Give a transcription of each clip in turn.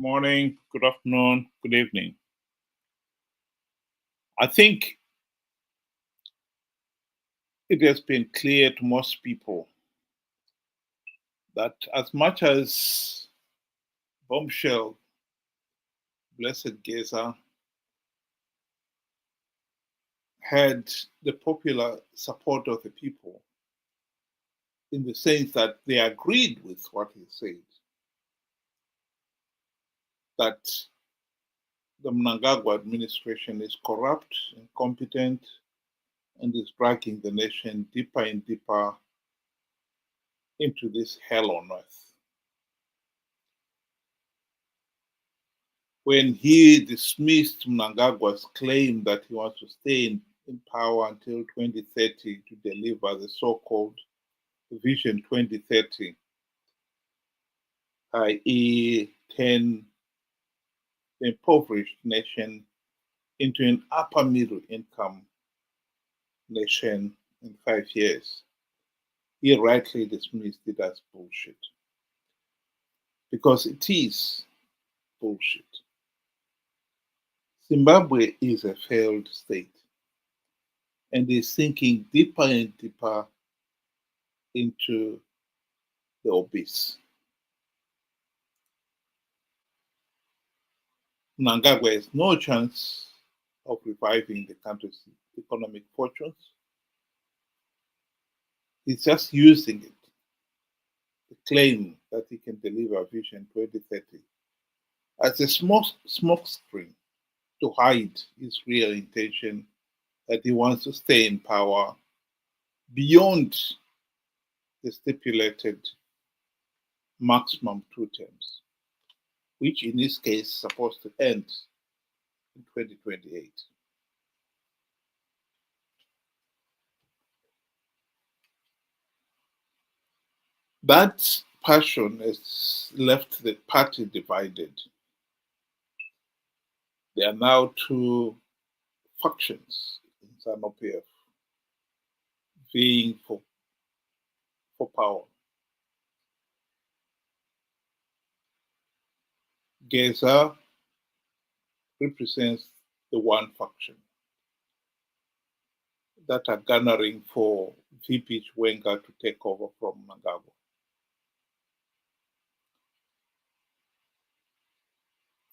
Morning, good afternoon, good evening. I think it has been clear to most people that as much as Bombshell, Blessed Geza, had the popular support of the people in the sense that they agreed with what he said, that the Mnangagwa administration is corrupt, incompetent, and is dragging the nation deeper and deeper into this hell on earth. When he dismissed Mnangagwa's claim that he wants to stay in power until 2030 to deliver the so-called Vision 2030, i.e. turn the impoverished nation into an upper middle income nation in 5 years. He rightly dismissed it as bullshit. Because it is bullshit. Zimbabwe is a failed state and is sinking deeper and deeper into the abyss. Mnangagwa has no chance of reviving the country's economic fortunes. He's just using it to claim that he can deliver Vision 2030 as a smoke screen to hide his real intention that he wants to stay in power beyond the stipulated maximum 2 terms, which in this case is supposed to end in 2028. That passion has left the party divided. There are now two factions in Zanu PF vying for power. Geza represents the one faction that are garnering for VP Chwenga to take over from Mnangagwa.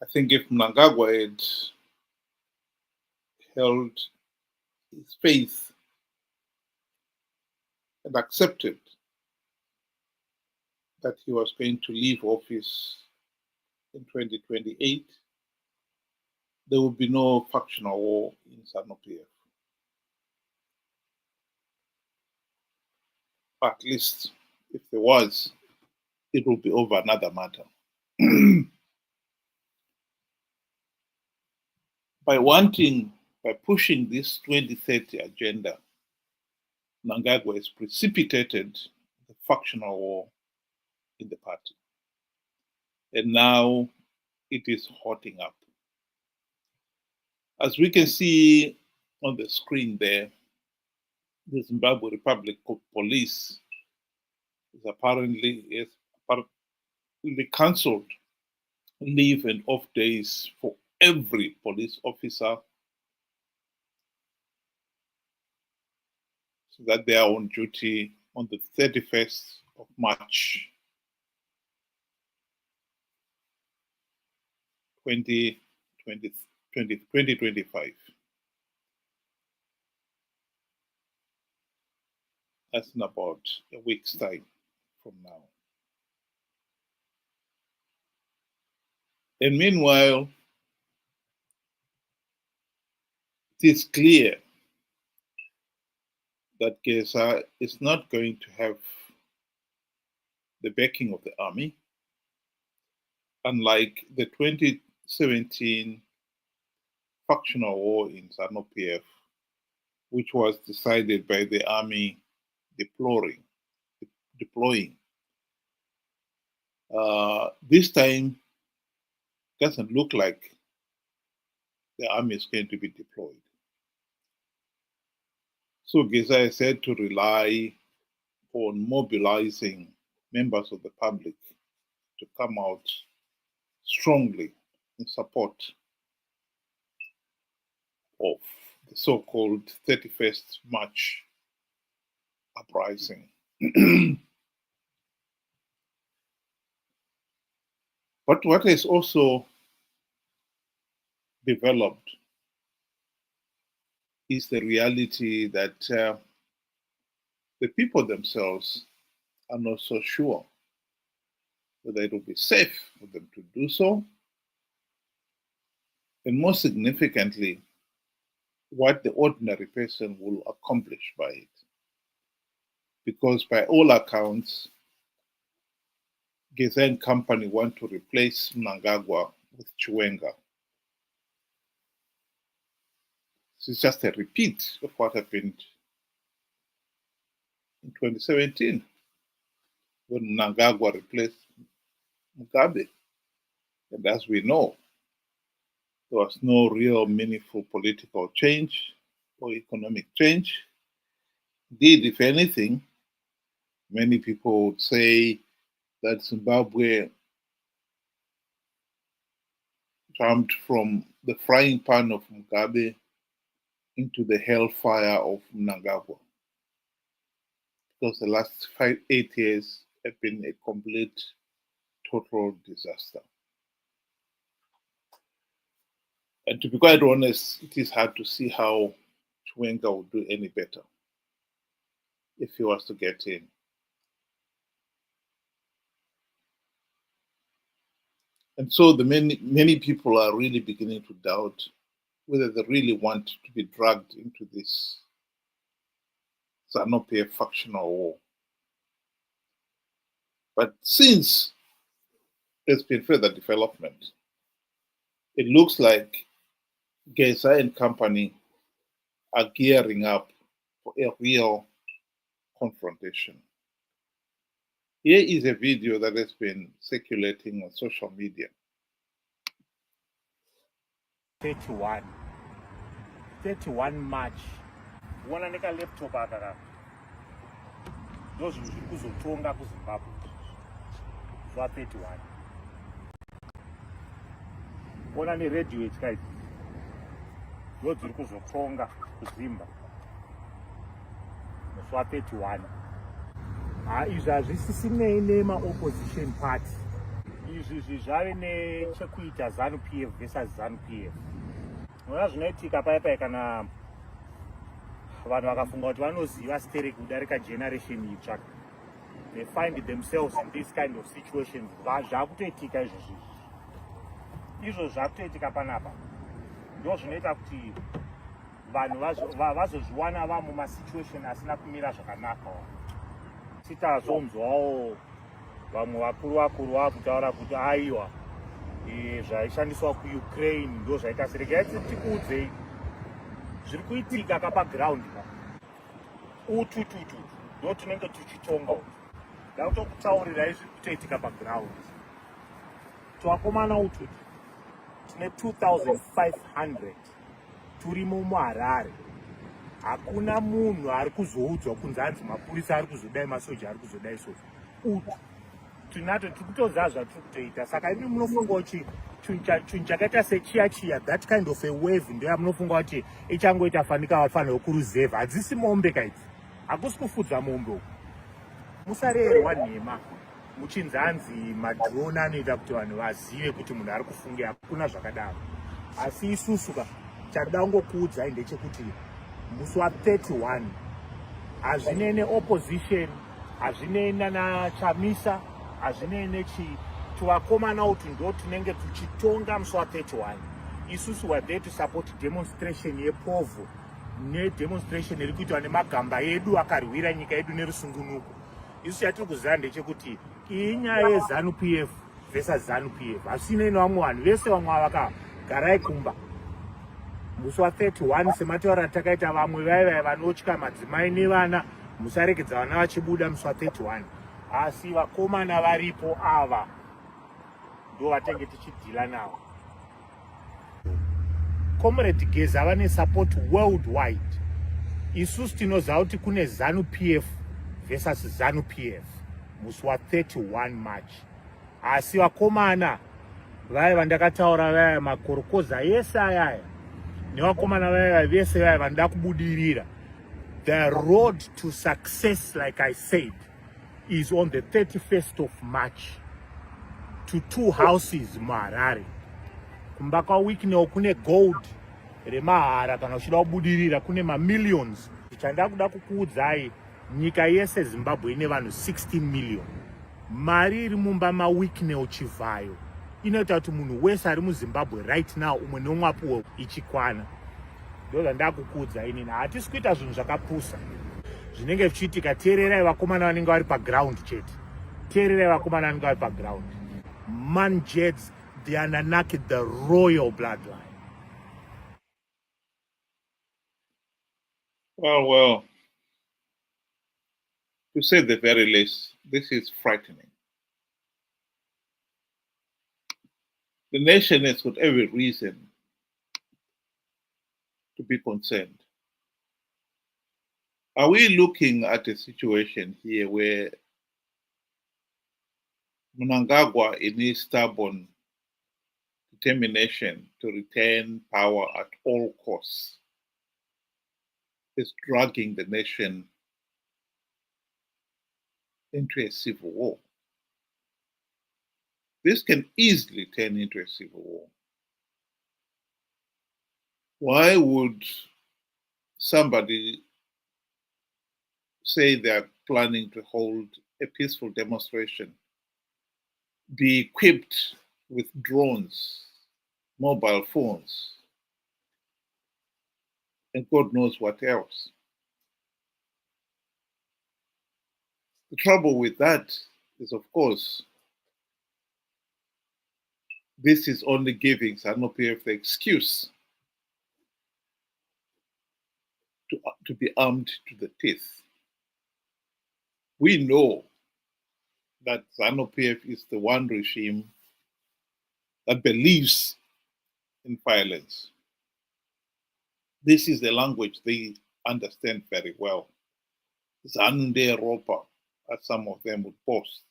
I think if Mnangagwa had held his faith and accepted that he was going to leave office in 2028, there would be no factional war in Zanu PF. At least if there was, it will be over another matter. By pushing this 2030 agenda, Mnangagwa has precipitated the factional war in the party. And now it is hotting up. As we can see on the screen there, the Zimbabwe Republic Police has apparently cancelled leave and off days for every police officer so that they are on duty on the 31st of March 2025. That's in about a week's time from now. And meanwhile, it is clear that Geza is not going to have the backing of the army, unlike the 2017 factional war in Zanu PF, which was decided by the army deploying. This time doesn't look like the army is going to be deployed. So Geza is said to rely on mobilizing members of the public to come out strongly in support of the so-called 31st March uprising. But what has also developed is the reality that the people themselves are not so sure whether it will be safe for them to do so, and more significantly, what the ordinary person will accomplish by it. Because by all accounts, Gezan company want to replace Mnangagwa with Chiwenga. It's just a repeat of what happened in 2017 when Mnangagwa replaced Mugabe. And as we know, there was no real meaningful political change or economic change. Indeed, if anything, many people would say that Zimbabwe jumped from the frying pan of Mugabe into the hellfire of Mnangagwa, because the last 8 years have been a complete, total disaster. And to be quite honest, it is hard to see how Chiwenga would do any better if he was to get in. And so the many people are really beginning to doubt whether they really want to be dragged into this Zanu PF factional war. But since there's been further development, it looks like Geza and company are gearing up for a real confrontation. Here is a video that has been circulating on social media. 31 March. Wona neka laptop akaka. Those zviri kuzotonga kuZimbabwe. Zwa 31. Wona ne radio itikaiti. Those zviri kuzotonga kuZimbabwe. Zwa 31. Izvi hazvisisinei nema opposition party. Izvi zvave nechekuita Zanu PF versus Zanu PF. Nona zvinoitika paya kana vanhu vakafunga kuti vanoziva stereki kudarika generation itsva. They find themselves in this kind of situations. Zvakutoitika izvo zvakutoitika panapa. Ndo zvinoita kuti vanhu vazozviwana va mumasituation asina kumira zvakanaka. Titazonzwawo vamwe vakuru vakutaura kuti aiwa zvaishandiswa kuUkraine ndo zvaita seregai tikuudzei zviri kuitika kapaground utututu ndo tinenge tichitonga ndakutokutaurirai zviri kutoitika paground. Twakomana ututu tine 2500 turimo muHarare. Hakuna munhu ari kuzoudzwa kunzi anzi mapurisa ari kuzodai, masoja ari kuzodai soja. Tinato tikutoziva zvatiri kutoita. Saka imi munofunga kuti chinhu chakaita sechiya that kind of a wave ndo yamunofunga kuti ichangoita fanika vafanira kuruzevha. Hadzisi mombe kaidzi, hakusi kufudza mombe uku. Musarerwa nhema muchinzi anzi madrone anoita kuti vanhu vazive kuti munhu ari kufunga. Hakuna zvakadaro. Asi isusu chaida kungokuudzai ndechekuti musi wa31 hazvinei neopposition, hazvinei naChamisa, hazvinei nechi. Tuvakomana utu ndo tinenge tuchitonga musi wa31. Isusu were there to support demonstration yepovu nedemonstration iri kuitwa nemagamba edu akarwira nyika yedu nerusungunuko. Isusu chatiri kuziva ndechekuti iyi nyaya yeZanu PF versus Zanu PF. Hasinei nevamwe vanhu vese vamwe vakagarai kumba. Musi wa31 semataura atakaita vamwe vaiva vanotya madzimai nevana, musaregedza vana vachibuda musi wa31. Asi vakomana varipo ava ndo vatenge tichidhila navo. Comrade Geza vane support worldwide. Isusu tinoziva kuti kune Zanu PF versus Zanu PF musi wa31 March. Asi vakomana vaya vandakataura vaya makorokoza yese ayaya nevakomana vaya vese vaya vanoda kubudirira. The road to success, like I said, is on the 31st of March to 2 houses muHarare. Kumba kwaWiknel kune gold remahara kana uchida kubudirira kune mamillions. Tichanda kuda kukuudzai nyika yese Zimbabwe ine vanhu 16 million. Mari iri mumba maWiknel Chivhayo inoita kuti munhu wese ari muZimbabwe right now umwe neumwe apuwe ichikwana. Ndo zvandakukuudzai inini. Hatisi kuita zvinhu zvakapusa zvinenge zvichiitika. Teererai vakomana vanenge vari paground chete. Teererai vakomana vanenge vari paground. Manjeds, the Anunnaki, the royal bloodline. Well, to say the very least, this is frightening. The nation has got every reason to be concerned. Are we looking at a situation here where Mnangagwa, in his stubborn determination to retain power at all costs, is dragging the nation into a civil war? This can easily turn into a civil war. Why would somebody say they're planning to hold a peaceful demonstration, be equipped with drones, mobile phones, and God knows what else? The trouble with that is, of course, this is only giving Zanu PF the excuse to be armed to the teeth. We know that Zanu PF is the one regime that believes in violence. This is the language they understand very well. Zanu Europa, as some of them would boast.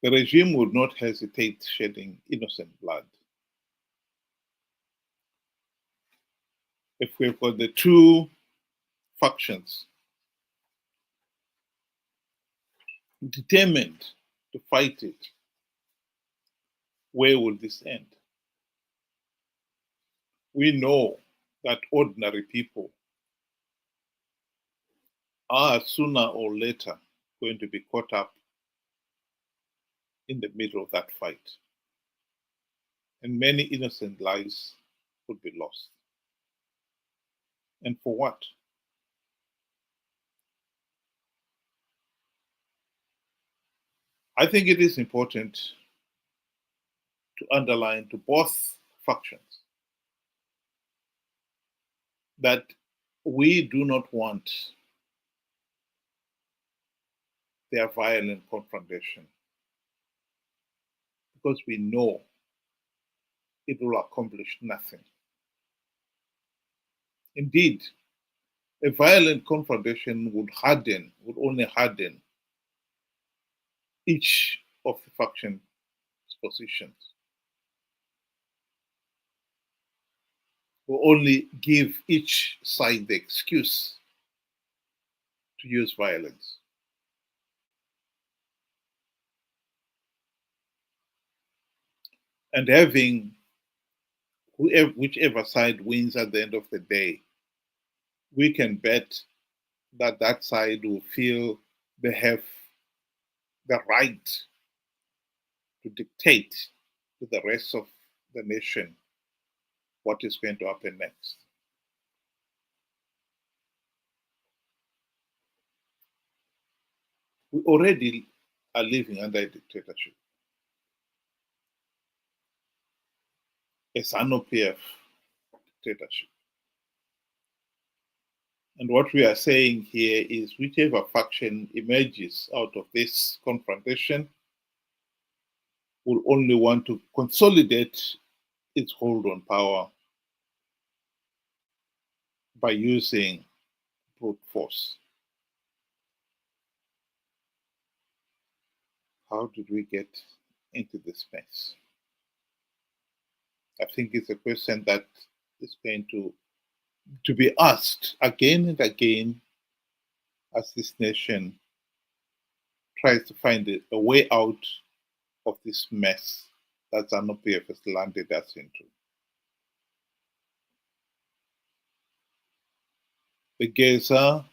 The regime would not hesitate shedding innocent blood. If we've got the two factions determined to fight it, where will this end? We know that ordinary people are sooner or later going to be caught up in the middle of that fight. And many innocent lives would be lost. And for what? I think it is important to underline to both factions that we do not want their violent confrontation, because we know it will accomplish nothing. Indeed, a violent confrontation would only harden each of the faction's positions, will only give each side the excuse to use violence. And having whichever side wins at the end of the day, we can bet that that side will feel they have the right to dictate to the rest of the nation what is going to happen next. We already are living under a dictatorship. A Zanu PF dictatorship. And what we are saying here is whichever faction emerges out of this confrontation will only want to consolidate its hold on power by using brute force. How did we get into this mess? I think it's a question that is going to be asked again and again as this nation tries to find a way out of this mess that Zanu PF has landed us into. The Gaza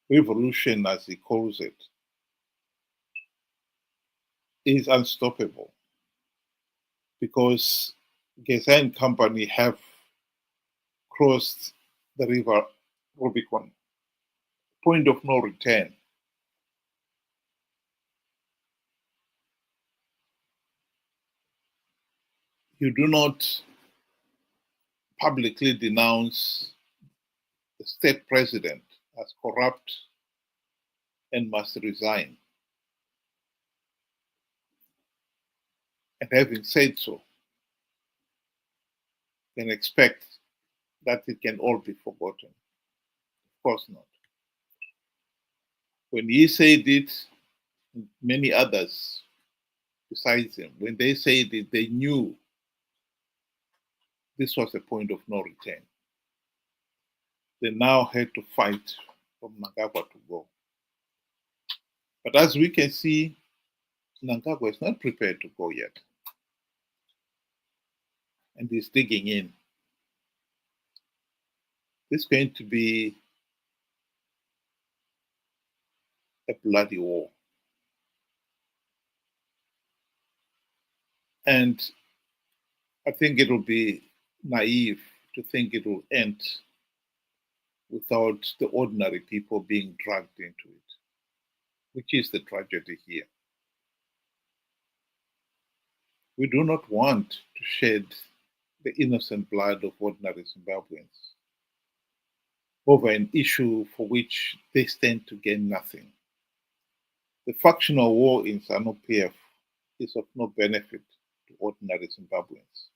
revolution, as he calls it, is unstoppable because Gaza and company have crossed the river Rubicon, point of no return. You do not publicly denounce the state president as corrupt and must resign. And having said so, can expect that it can all be forgotten. Of course not. When he said it, many others besides him, when they said it, they knew this was a point of no return. They now had to fight for Mnangagwa to go. But as we can see, Mnangagwa is not prepared to go yet. And he's digging in. This is going to be a bloody war. And I think it will be naive to think it will end without the ordinary people being dragged into it, which is the tragedy here. We do not want to shed the innocent blood of ordinary Zimbabweans over an issue for which they stand to gain nothing. The factional war in Zanu PF is of no benefit to ordinary Zimbabweans.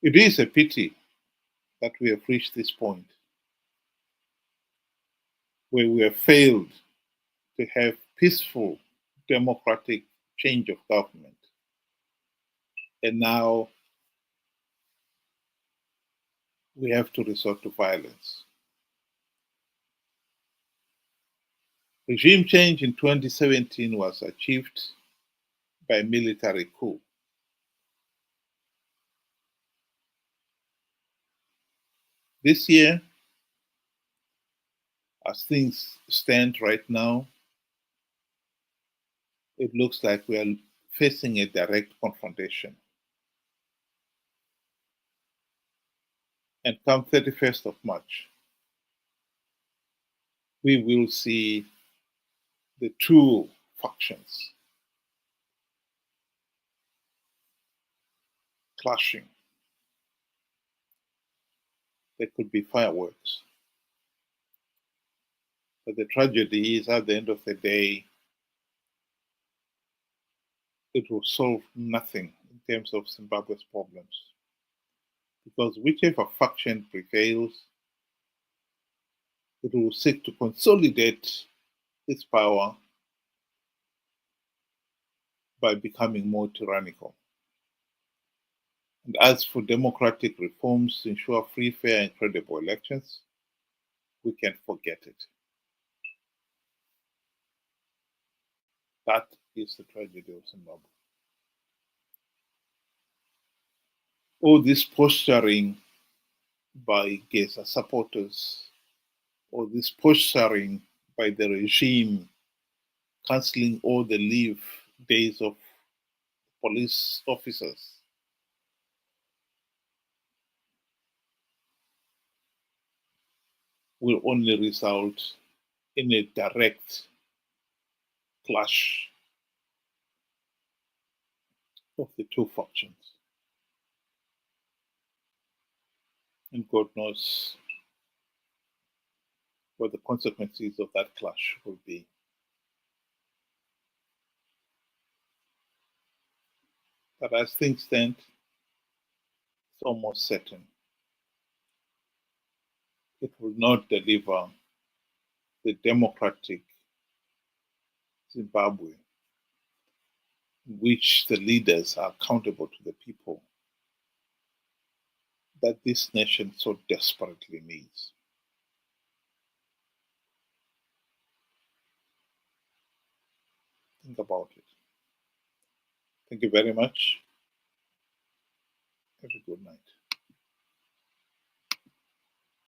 It is a pity that we have reached this point where we have failed to have peaceful, democratic change of government. And now we have to resort to violence. Regime change in 2017 was achieved by military coup. This year, as things stand right now, it looks like we are facing a direct confrontation. And come 31st of March, we will see the two factions clashing. There could be fireworks. But the tragedy is, at the end of the day, it will solve nothing in terms of Zimbabwe's problems. Because whichever faction prevails, it will seek to consolidate its power by becoming more tyrannical. And as for democratic reforms to ensure free, fair, and credible elections, we can forget it. That is the tragedy of Zimbabwe. All this posturing by Gaza supporters, or this posturing by the regime, cancelling all the leave days of police officers, will only result in a direct clash of the two factions. And God knows what the consequences of that clash will be. But as things stand, it's almost certain it will not deliver the democratic Zimbabwe in which the leaders are accountable to the people that this nation so desperately needs. Think about it. Thank you very much. Have a good night.